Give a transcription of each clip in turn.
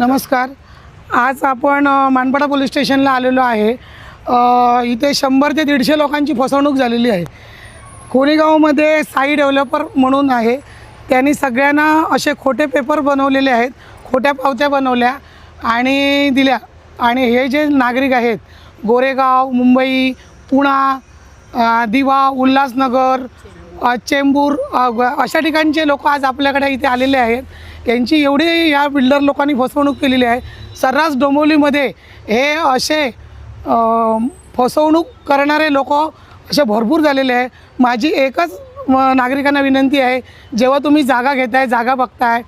नमस्कार. आज आपण मानपाडा पोलीस स्टेशनला आलेलो आहे. इथे 100 ते 150 लोकांची फसवणूक झालेली आहे. कोणीगावमध्ये साई डेव्हलपर म्हणून आहे, त्यांनी सगळ्यांना असे खोटे पेपर बनवलेले आहेत, खोट्या पावत्या बनवल्या आणि दिल्या. आणि हे जे नागरिक आहेत गोरेगाव, मुंबई, पुणा, दिवा, उल्हासनगर, चेंबूर अशा ठिकाणचे लोक आज आपल्याकडे इथे आलेले आहेत. यांची एवढी या बिल्डर लोकांनी फसवणूक केलेली आहे. सर्रास डोंबिवलीमध्ये हे असे फसवणूक करणारे लोक असे भरपूर झालेले आहे. माझी एकच नागरिकांना विनंती आहे, जेव्हा तुम्ही जागा घेताय, जागा बघताय,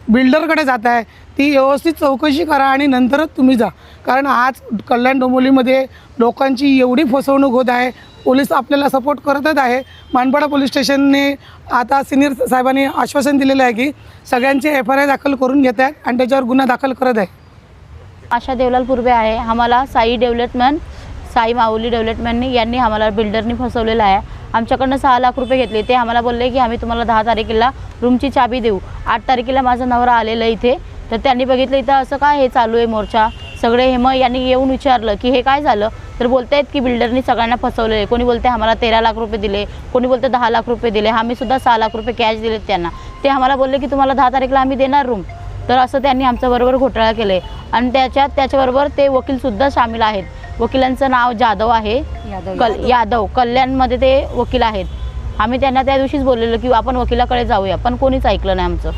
बिल्डरकडे जाताय, ती व्यवस्थित चौकशी करा आणि नंतरच तुम्ही जा. कारण आज कल्याण डोंबिवलीमध्ये लोकांची एवढी फसवणूक होत आहे. पोलीस आपल्याला सपोर्ट करतच आहे. मानपाडा पोलीस स्टेशनने आता सिनियर साहेबांनी आश्वासन दिलेलं आहे की सगळ्यांचे FIR दाखल करून घेत आहेत आणि त्याच्यावर गुन्हा दाखल करत आहे. आशा देवलाल पूर्वे आहे. आम्हाला साई माऊली डेव्हलपमेंटनी यांनी आम्हाला बिल्डरनी फसवलेलं आहे. आमच्याकडनं 6 लाख रुपये घेतले. ते आम्हाला बोलले की आम्ही तुम्हाला 10 तारखेला रूमची चाबी देऊ. 8 तारखेला माझा नवरा आलेला इथे, तर त्यांनी बघितलं इथं असं काय हे चालू आहे मोर्चा सगळे. मग यांनी येऊन विचारलं की हे काय झालं, तर बोलत आहेत की बिल्डरनी सगळ्यांना फसवलं आहे. कोणी बोलते आम्हाला 13 लाख रुपये दिले, कोणी बोलते 10 लाख रुपये दिले. आम्हीसुद्धा 6 लाख रुपये कॅश दिलेत त्यांना. ते आम्हाला बोलले की तुम्हाला 10 तारखेला आम्ही देणार रूम. तर असं त्यांनी आमच्याबरोबर घोटाळा केलं आहे. आणि त्याच्याबरोबर ते वकीलसुद्धा सामील आहेत. वकिलांचं नाव जाधव आहे, यादव कल्याणमध्ये ते वकील आहेत. आम्ही त्यांना त्या दिवशीच बोललेलो की आपण वकिलाकडे जाऊया, पण कोणीच ऐकलं नाही आमचं.